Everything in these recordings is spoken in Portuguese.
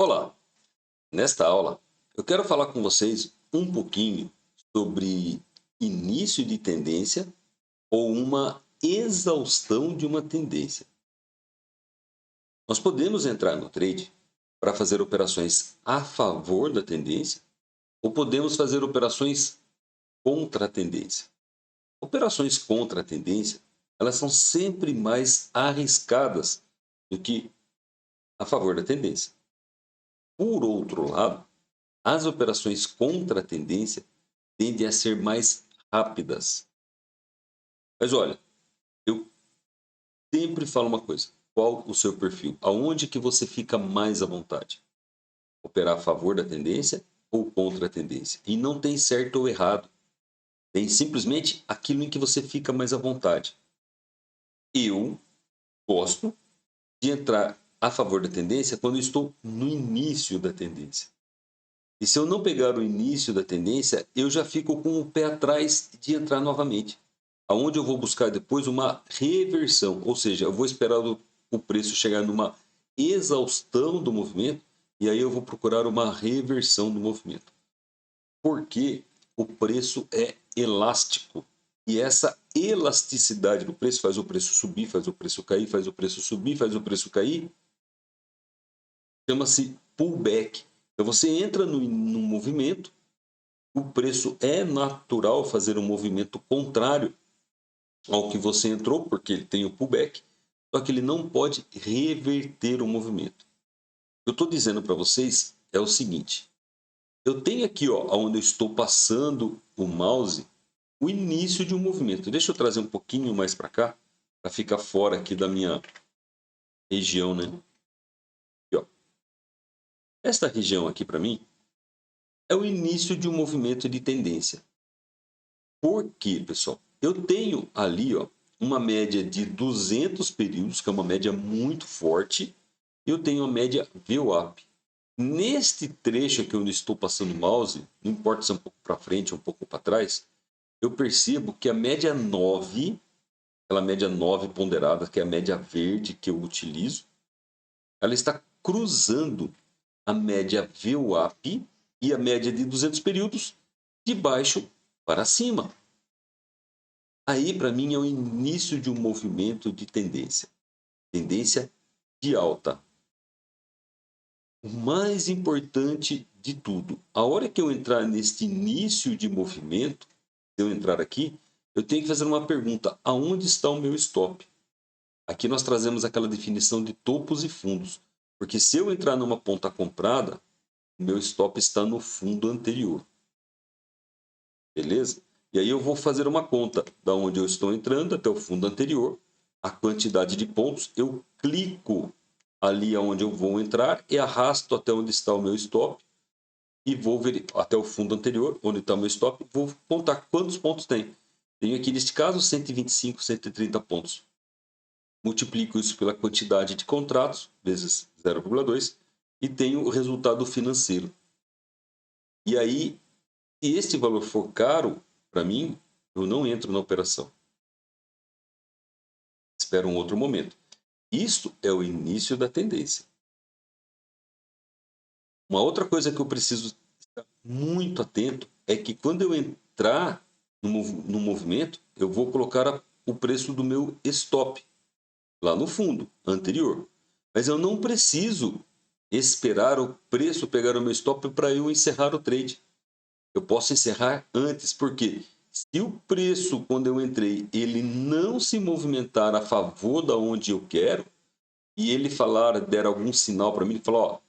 Olá, nesta aula eu quero falar com vocês um pouquinho sobre início de tendência ou uma exaustão de uma tendência. Nós podemos entrar no trade para fazer operações a favor da tendência ou podemos fazer operações contra a tendência. Operações contra a tendência, elas são sempre mais arriscadas do que a favor da tendência. Por outro lado, as operações contra a tendência tendem a ser mais rápidas. Mas olha, eu sempre falo uma coisa. Qual o seu perfil? Aonde que você fica mais à vontade? Operar a favor da tendência ou contra a tendência? E não tem certo ou errado. Tem simplesmente aquilo em que você fica mais à vontade. Eu gosto de entrar a favor da tendência quando eu estou no início da tendência. E se eu não pegar o início da tendência, eu já fico com o pé atrás de entrar novamente. Aonde eu vou buscar depois uma reversão, ou seja, eu vou esperar o preço chegar numa exaustão do movimento e aí eu vou procurar uma reversão do movimento. Porque o preço é elástico e essa elasticidade do preço faz o preço subir, faz o preço cair, faz o preço subir, faz o preço cair. Chama-se pullback. Então você entra num movimento, o preço é natural fazer um movimento contrário ao que você entrou, porque ele tem o pullback, só que ele não pode reverter o movimento. O que eu estou dizendo para vocês é o seguinte, eu tenho aqui onde eu estou passando o mouse, o início de um movimento. Deixa eu trazer um pouquinho mais para cá, para ficar fora aqui da minha região, né? Aqui, ó. Esta região aqui para mim é o início de um movimento de tendência. Por quê, pessoal? Eu tenho ali uma média de 200 períodos, que é uma média muito forte, e eu tenho a média VWAP. Neste trecho aqui onde estou passando o mouse, não importa se é um pouco para frente ou um pouco para trás, eu percebo que a média 9, aquela média 9 ponderada, que é a média verde que eu utilizo, ela está cruzando a média VWAP e a média de 200 períodos de baixo para cima. Aí, para mim, é o início de um movimento de tendência. Tendência de alta. O mais importante de tudo, a hora que eu entrar neste início de movimento, se eu entrar aqui, eu tenho que fazer uma pergunta. Aonde está o meu stop? Aqui nós trazemos aquela definição de topos e fundos. Porque se eu entrar numa ponta comprada, o meu stop está no fundo anterior. Beleza? E aí eu vou fazer uma conta da onde eu estou entrando até o fundo anterior, a quantidade de pontos, eu clico ali onde eu vou entrar e arrasto até onde está o meu stop e vou ver até o fundo anterior, onde está o meu stop, vou contar quantos pontos tem. Tenho aqui neste caso 125, 130 pontos. Multiplico isso pela quantidade de contratos, vezes 0,2, e tenho o resultado financeiro. E aí, se este valor for caro, para mim, eu não entro na operação. Espero um outro momento. Isto é o início da tendência. Uma outra coisa que eu preciso estar muito atento é que quando eu entrar no movimento, eu vou colocar o preço do meu stop lá no fundo, anterior. Mas eu não preciso esperar o preço pegar o meu stop para eu encerrar o trade. Eu posso encerrar antes, porque se o preço, quando eu entrei, ele não se movimentar a favor da onde eu quero, e ele der algum sinal para mim, ele falar, ó,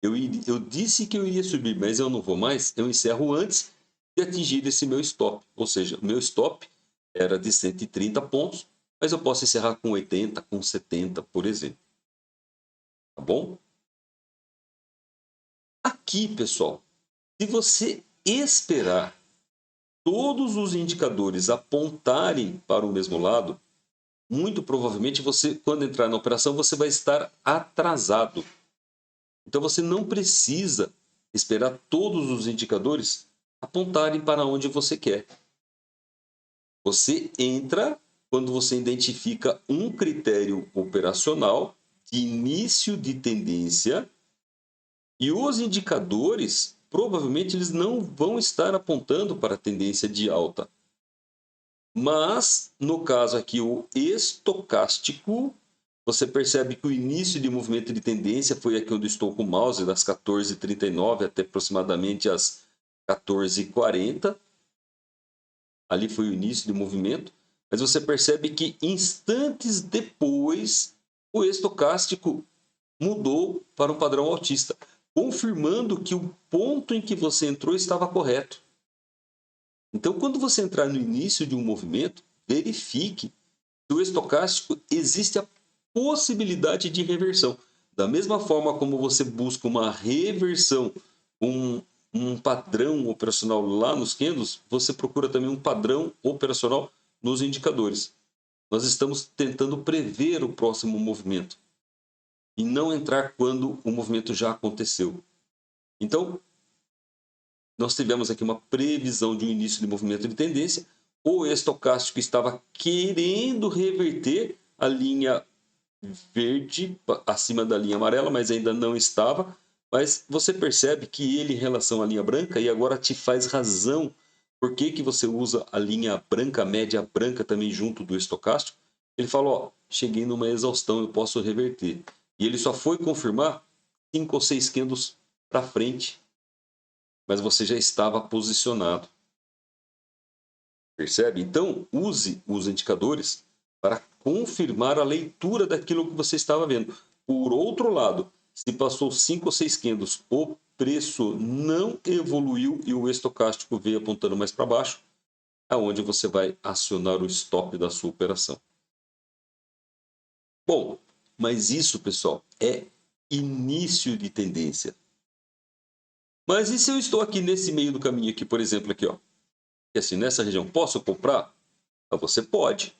eu disse que eu iria subir, mas eu não vou mais, eu encerro antes de atingir esse meu stop. Ou seja, o meu stop era de 130 pontos, mas eu posso encerrar com 80, com 70, por exemplo. Tá bom? Aqui, pessoal, se você esperar todos os indicadores apontarem para o mesmo lado, muito provavelmente você, quando entrar na operação, você vai estar atrasado. Então você não precisa esperar todos os indicadores apontarem para onde você quer. Você entra quando você identifica um critério operacional de início de tendência E os indicadores, provavelmente, eles não vão estar apontando para a tendência de alta. Mas, no caso aqui, o estocástico, você percebe que o início de movimento de tendência foi aqui onde estou com o mouse, das 14h39 até aproximadamente as 14h40. Ali foi o início de movimento. Mas você percebe que instantes depois, o estocástico mudou para um padrão altista, confirmando que o ponto em que você entrou estava correto. Então, quando você entrar no início de um movimento, verifique se o estocástico existe a possibilidade de reversão. Da mesma forma como você busca uma reversão, um padrão operacional lá nos candles, você procura também um padrão operacional nos indicadores. Nós estamos tentando prever o próximo movimento e não entrar quando o movimento já aconteceu. Então, nós tivemos aqui uma previsão de um início de movimento de tendência. O estocástico estava querendo reverter a linha verde acima da linha amarela, mas ainda não estava. Mas você percebe que ele em relação à linha branca, e agora te faz razão por que você usa a linha branca, a média branca também junto do estocástico. Ele fala, ó, cheguei numa exaustão, eu posso reverter. E ele só foi confirmar 5 ou 6 candles para frente, mas você já estava posicionado. Percebe? Então, use os indicadores para confirmar a leitura daquilo que você estava vendo. Por outro lado, se passou 5 ou 6 candles, o preço não evoluiu e o estocástico veio apontando mais para baixo, aonde você vai acionar o stop da sua operação. Bom, mas isso, pessoal, é início de tendência. Mas e se eu estou aqui nesse meio do caminho aqui, por exemplo, aqui, ó, que assim, nessa região, posso comprar? Ah, você pode.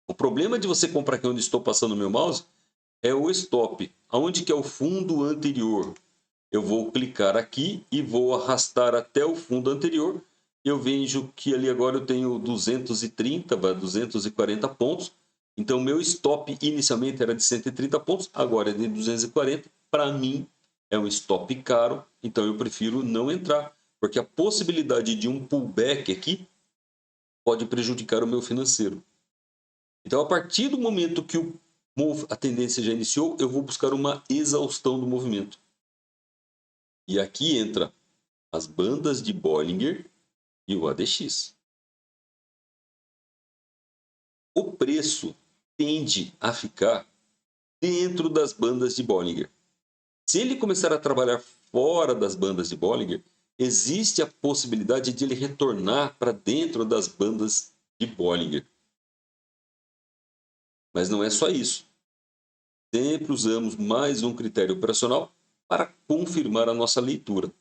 O problema de você comprar aqui onde estou passando o meu mouse é o stop. Aonde que é o fundo anterior? Eu vou clicar aqui e vou arrastar até o fundo anterior. Eu vejo que ali agora eu tenho 230, 240 pontos. Então, meu stop inicialmente era de 130 pontos, agora é de 240. Para mim, é um stop caro, então eu prefiro não entrar, porque a possibilidade de um pullback aqui pode prejudicar o meu financeiro. Então, a partir do momento que a tendência já iniciou, eu vou buscar uma exaustão do movimento. E aqui entra as bandas de Bollinger e o ADX. O preço tende a ficar dentro das bandas de Bollinger. Se ele começar a trabalhar fora das bandas de Bollinger, existe a possibilidade de ele retornar para dentro das bandas de Bollinger. Mas não é só isso. Sempre usamos mais um critério operacional para confirmar a nossa leitura.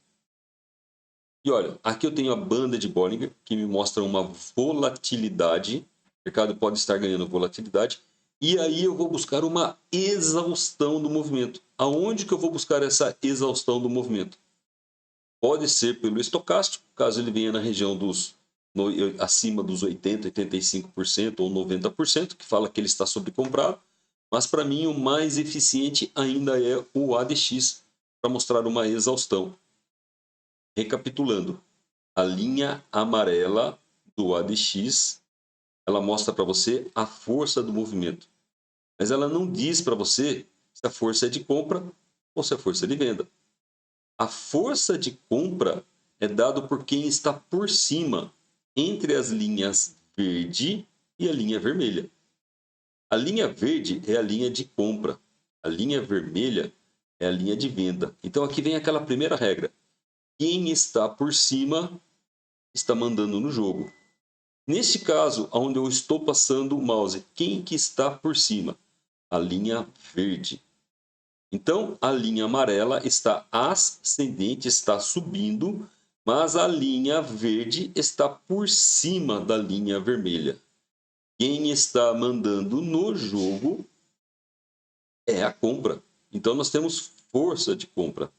E olha, aqui eu tenho a banda de Bollinger, que me mostra uma volatilidade. O mercado pode estar ganhando volatilidade. E aí eu vou buscar uma exaustão do movimento. Aonde que eu vou buscar essa exaustão do movimento? Pode ser pelo estocástico, caso ele venha na região acima dos 80%, 85% ou 90%, que fala que ele está sobrecomprado. Mas para mim o mais eficiente ainda é o ADX, para mostrar uma exaustão. Recapitulando, a linha amarela do ADX, ela mostra para você a força do movimento. Mas ela não diz para você se a força é de compra ou se a força é de venda. A força de compra é dado por quem está por cima, entre as linhas verde e a linha vermelha. A linha verde é a linha de compra, a linha vermelha é a linha de venda. Então aqui vem aquela primeira regra. Quem está por cima está mandando no jogo. Neste caso, onde eu estou passando o mouse, quem que está por cima? A linha verde. Então, a linha amarela está ascendente, está subindo, mas a linha verde está por cima da linha vermelha. Quem está mandando no jogo é a compra. Então, nós temos força de compra.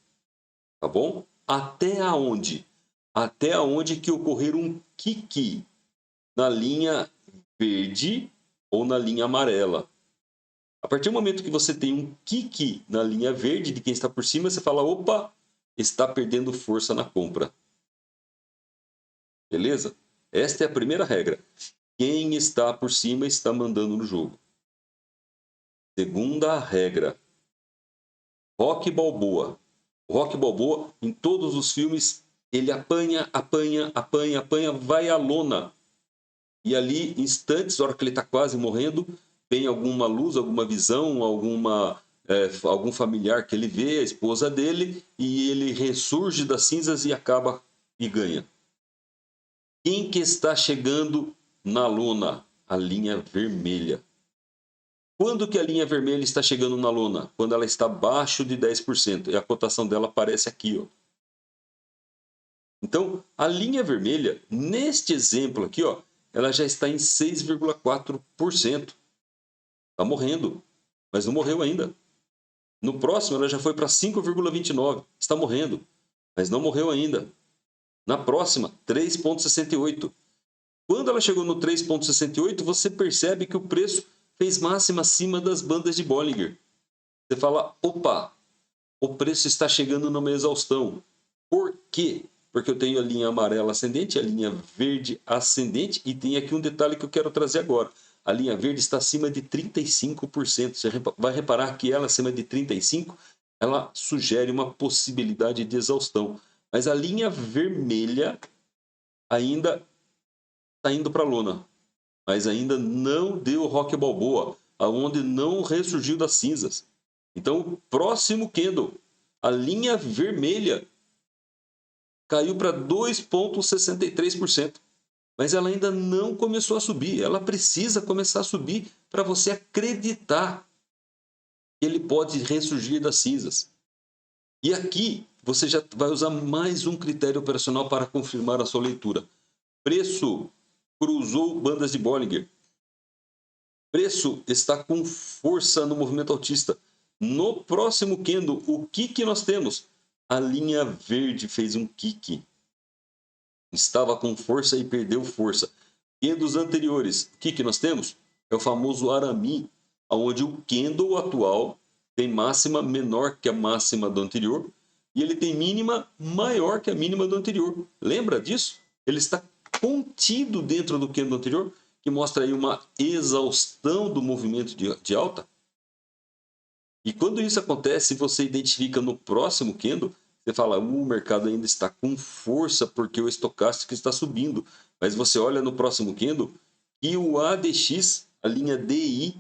Tá bom? Até aonde? Até aonde que ocorrer um kick na linha verde ou na linha amarela. A partir do momento que você tem um kick na linha verde de quem está por cima, você fala, opa, está perdendo força na compra. Beleza? Esta é a primeira regra. Quem está por cima está mandando no jogo. Segunda regra. Rocky Balboa. O Rocky Balboa, em todos os filmes, ele apanha, vai à lona. E ali, instantes, na hora que ele está quase morrendo, tem alguma luz, alguma visão, algum familiar que ele vê, a esposa dele, e ele ressurge das cinzas e acaba e ganha. Quem que está chegando na lona? A linha vermelha. Quando que a linha vermelha está chegando na lona? Quando ela está abaixo de 10%. E a cotação dela aparece aqui, ó. Então, a linha vermelha, neste exemplo aqui, ó, ela já está em 6,4%. Está morrendo, mas não morreu ainda. No próximo, ela já foi para 5,29%. Está morrendo, mas não morreu ainda. Na próxima, 3,68%. Quando ela chegou no 3,68, você percebe que o preço fez máxima acima das bandas de Bollinger. Você fala, opa, o preço está chegando numa exaustão. Por quê? Porque eu tenho a linha amarela ascendente, a linha verde ascendente, e tem aqui um detalhe que eu quero trazer agora. A linha verde está acima de 35%. Você vai reparar que ela acima de 35%, ela sugere uma possibilidade de exaustão. Mas a linha vermelha ainda está indo para a lona. Mas ainda não deu o Rocky Balboa, aonde não ressurgiu das cinzas. Então, o próximo candle, a linha vermelha, caiu para 2,63%. Mas ela ainda não começou a subir. Ela precisa começar a subir para você acreditar que ele pode ressurgir das cinzas. E aqui você já vai usar mais um critério operacional para confirmar a sua leitura. Preço cruzou bandas de Bollinger. Preço está com força no movimento altista. No próximo candle, o que nós temos? A linha verde fez um kick. Estava com força e perdeu força. E dos anteriores, o que nós temos? É o famoso Arami, onde o candle atual tem máxima menor que a máxima do anterior e ele tem mínima maior que a mínima do anterior. Lembra disso? Ele está contido dentro do candle anterior, que mostra aí uma exaustão do movimento de alta. E quando isso acontece, você identifica no próximo candle, você fala, o mercado ainda está com força porque o estocástico está subindo. Mas você olha no próximo candle e o ADX, a linha DI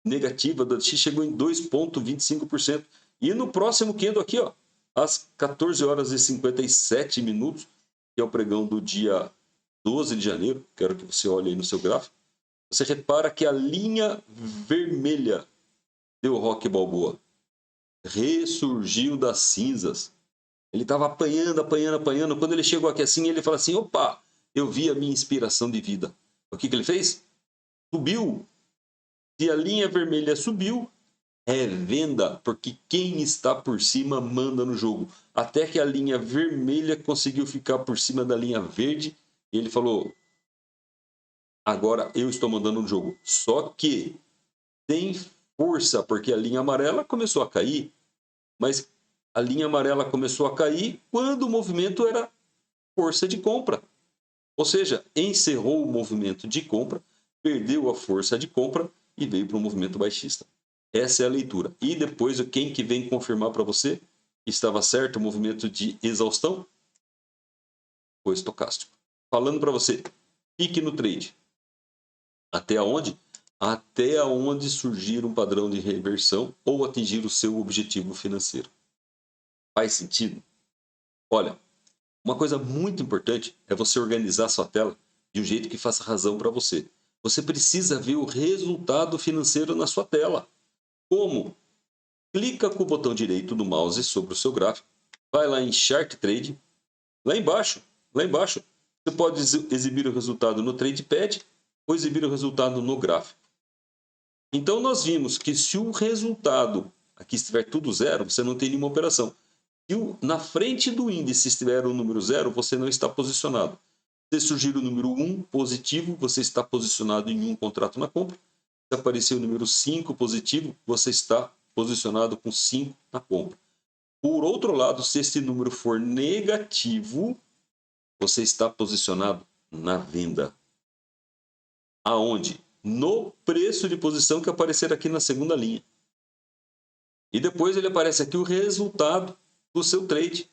negativa do ADX, chegou em 2,25%. E no próximo candle aqui, ó, às 14 horas e 57 minutos, que é o pregão do dia 12 de janeiro, quero que você olhe aí no seu gráfico, você repara que a linha vermelha deu Rocky Balboa. Ressurgiu das cinzas. Ele estava apanhando. Quando ele chegou aqui assim, ele fala assim, opa, eu vi a minha inspiração de vida. O que ele fez? Subiu. Se a linha vermelha subiu, é venda, porque quem está por cima manda no jogo. Até que a linha vermelha conseguiu ficar por cima da linha verde, e ele falou, agora eu estou mandando no jogo. Só que tem força, porque a linha amarela começou a cair, mas a linha amarela começou a cair quando o movimento era força de compra. Ou seja, encerrou o movimento de compra, perdeu a força de compra e veio para um movimento baixista. Essa é a leitura. E depois, quem que vem confirmar para você que estava certo o movimento de exaustão? Foi estocástico. Falando para você, fique no trade. Até onde? Até onde surgir um padrão de reversão ou atingir o seu objetivo financeiro. Faz sentido? Olha, uma coisa muito importante é você organizar sua tela de um jeito que faça razão para você. Você precisa ver o resultado financeiro na sua tela. Como? Clica com o botão direito do mouse sobre o seu gráfico, vai lá em Chart Trade, lá embaixo, você pode exibir o resultado no TradePad ou exibir o resultado no gráfico. Então nós vimos que se o resultado aqui estiver tudo zero, você não tem nenhuma operação. Se na frente do índice estiver o número 0, você não está posicionado. Se surgir o número 1 positivo, você está posicionado em um contrato na compra. Se aparecer o número 5 positivo, você está posicionado com 5 na compra. Por outro lado, se esse número for negativo, você está posicionado na venda. Aonde? No preço de posição que aparecer aqui na segunda linha. E depois ele aparece aqui o resultado do seu trade.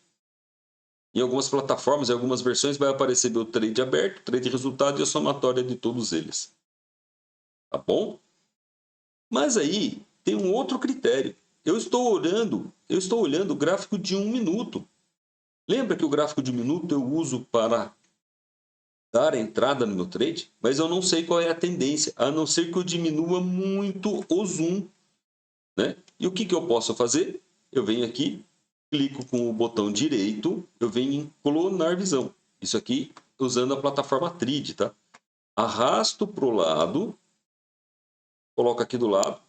Em algumas plataformas, em algumas versões, vai aparecer o trade aberto, trade resultado e a somatória de todos eles. Tá bom? Mas aí tem um outro critério. Eu estou olhando o gráfico de 1 minuto. Lembra que o gráfico de 1 minuto eu uso para dar entrada no meu trade? Mas eu não sei qual é a tendência, a não ser que eu diminua muito o zoom, né? E o que eu posso fazer? Eu venho aqui, clico com o botão direito, eu venho em clonar visão. Isso aqui usando a plataforma Trade, tá? Arrasto para o lado, coloco aqui do lado,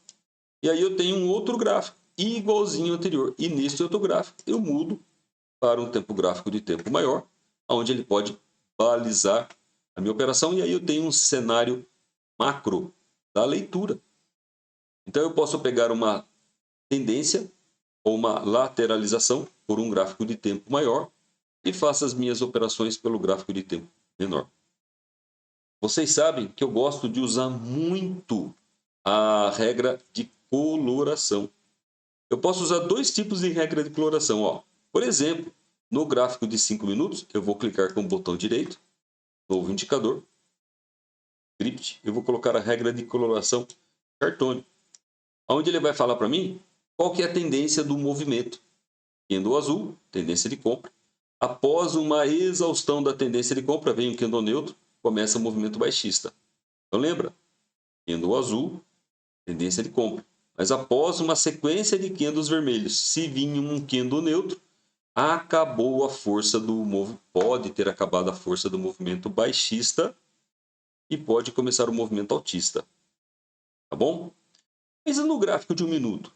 e aí eu tenho um outro gráfico, igualzinho ao anterior. E nesse outro gráfico eu mudo para um tempo gráfico de tempo maior, onde ele pode balizar a minha operação, e aí eu tenho um cenário macro da leitura. Então eu posso pegar uma tendência ou uma lateralização por um gráfico de tempo maior e faço as minhas operações pelo gráfico de tempo menor. Vocês sabem que eu gosto de usar muito a regra de coloração. Eu posso usar dois tipos de regra de coloração. Ó. Por exemplo, no gráfico de 5 minutos, eu vou clicar com o botão direito, novo indicador, script, eu vou colocar a regra de coloração Chartone, onde ele vai falar para mim qual que é a tendência do movimento. Candle azul, tendência de compra. Após uma exaustão da tendência de compra, vem o candle neutro, começa o movimento baixista. Então lembra, candle azul, tendência de compra. Mas após uma sequência de candles vermelhos, se vir um candle neutro, acabou a força do movimento, pode ter acabado a força do movimento baixista e pode começar o movimento altista. Tá bom? Mas no gráfico de 1 minuto?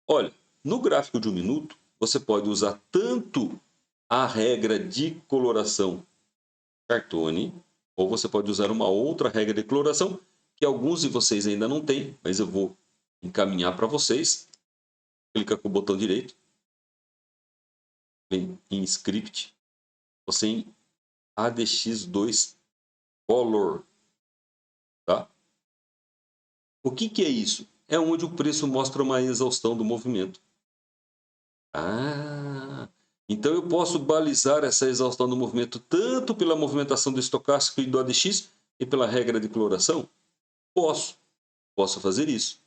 Olha, no gráfico de 1 minuto, você pode usar tanto a regra de coloração Chartone, ou você pode usar uma outra regra de coloração, que alguns de vocês ainda não têm, mas eu vou encaminhar para vocês. Clica com o botão direito, vem em Script, você em ADX2 Color. Tá? O que é isso? É onde o preço mostra uma exaustão do movimento. Então eu posso balizar essa exaustão do movimento tanto pela movimentação do estocástico e do ADX e pela regra de coloração? Posso fazer isso.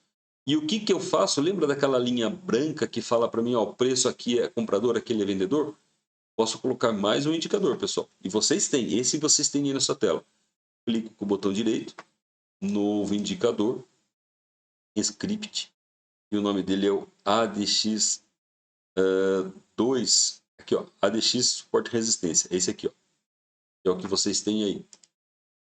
E o que eu faço? Lembra daquela linha branca que fala para mim, ó, o preço aqui é comprador, aquele é vendedor? Posso colocar mais um indicador, pessoal. E vocês têm, esse vocês têm aí na sua tela. Clico com o botão direito, novo indicador, script, e o nome dele é o ADX 2, aqui ó, ADX suporte e resistência, esse aqui ó, é o que vocês têm aí.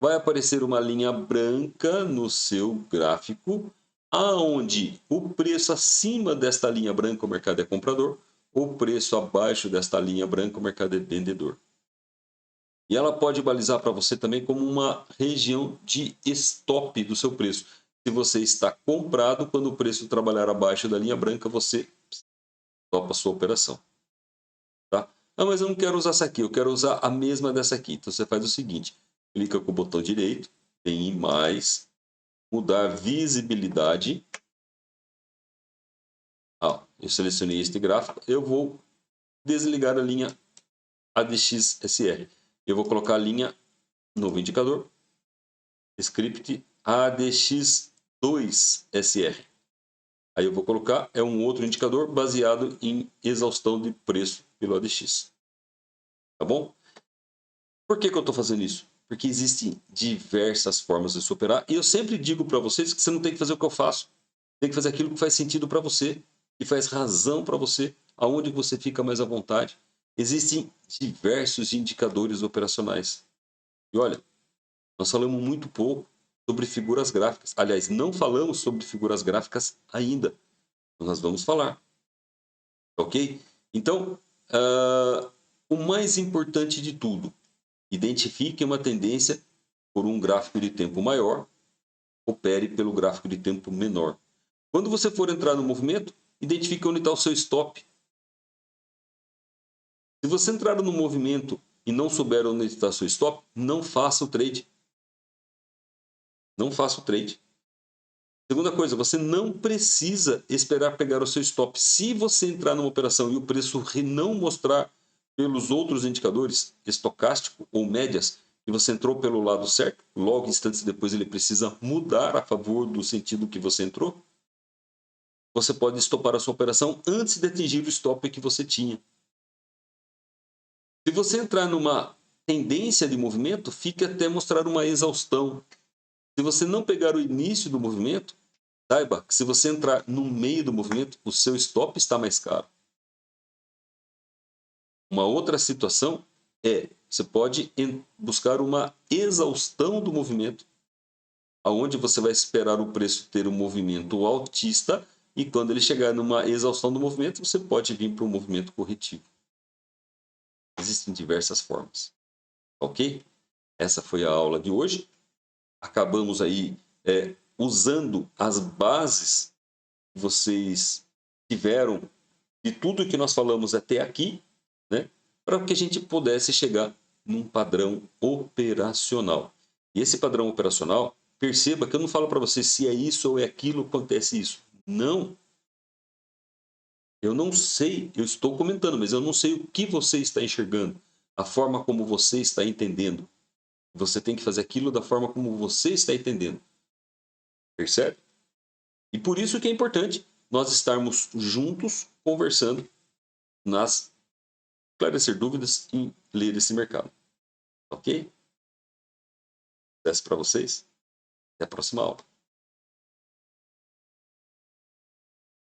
Vai aparecer uma linha branca no seu gráfico, aonde o preço acima desta linha branca o mercado é comprador, o preço abaixo desta linha branca o mercado é vendedor. E ela pode balizar para você também como uma região de stop do seu preço. Se você está comprado, quando o preço trabalhar abaixo da linha branca, você topa a sua operação. Tá? Ah, mas eu não quero usar essa aqui, eu quero usar a mesma dessa aqui. Então você faz o seguinte, clica com o botão direito, vem em mais, mudar visibilidade. Eu selecionei este gráfico, eu vou desligar a linha ADXSR. Eu vou colocar a linha, novo indicador, script ADX2SR. Aí eu vou colocar, é um outro indicador baseado em exaustão de preço pelo ADX. Tá bom? Por que eu estou fazendo isso? Porque existem diversas formas de se operar. E eu sempre digo para vocês que você não tem que fazer o que eu faço. Tem que fazer aquilo que faz sentido para você, que faz razão para você, aonde você fica mais à vontade. Existem diversos indicadores operacionais. E olha, nós falamos muito pouco sobre figuras gráficas. Aliás, não falamos sobre figuras gráficas ainda. Nós vamos falar. Ok? Então, o mais importante de tudo, identifique uma tendência por um gráfico de tempo maior opere pelo gráfico de tempo menor. Quando você for entrar no movimento, identifique onde está o seu stop. Se você entrar no movimento e não souber onde está o seu stop, não faça o trade. Não faça o trade. Segunda coisa, você não precisa esperar pegar o seu stop. Se você entrar numa operação e o preço não mostrar pelos outros indicadores, estocástico ou médias, que você entrou pelo lado certo, logo instantes depois ele precisa mudar a favor do sentido que você entrou, você pode estopar a sua operação antes de atingir o stop que você tinha. Se você entrar numa tendência de movimento, fique até mostrar uma exaustão. Se você não pegar o início do movimento, saiba que se você entrar no meio do movimento, o seu stop está mais caro. Uma outra situação é, você pode buscar uma exaustão do movimento, aonde você vai esperar o preço ter um movimento altista e quando ele chegar numa exaustão do movimento, você pode vir para um movimento corretivo. Existem diversas formas. Ok? Essa foi a aula de hoje. Acabamos aí usando as bases que vocês tiveram de tudo que nós falamos até aqui, né, para que a gente pudesse chegar num padrão operacional. E esse padrão operacional, perceba que eu não falo para você se é isso ou é aquilo, acontece isso. Não. Eu não sei, eu estou comentando, mas eu não sei o que você está enxergando, a forma como você está entendendo. Você tem que fazer aquilo da forma como você está entendendo. Percebe? E por isso que é importante nós estarmos juntos conversando nas esclarecer dúvidas e ler esse mercado. Ok? Sucesso para vocês. Até a próxima aula.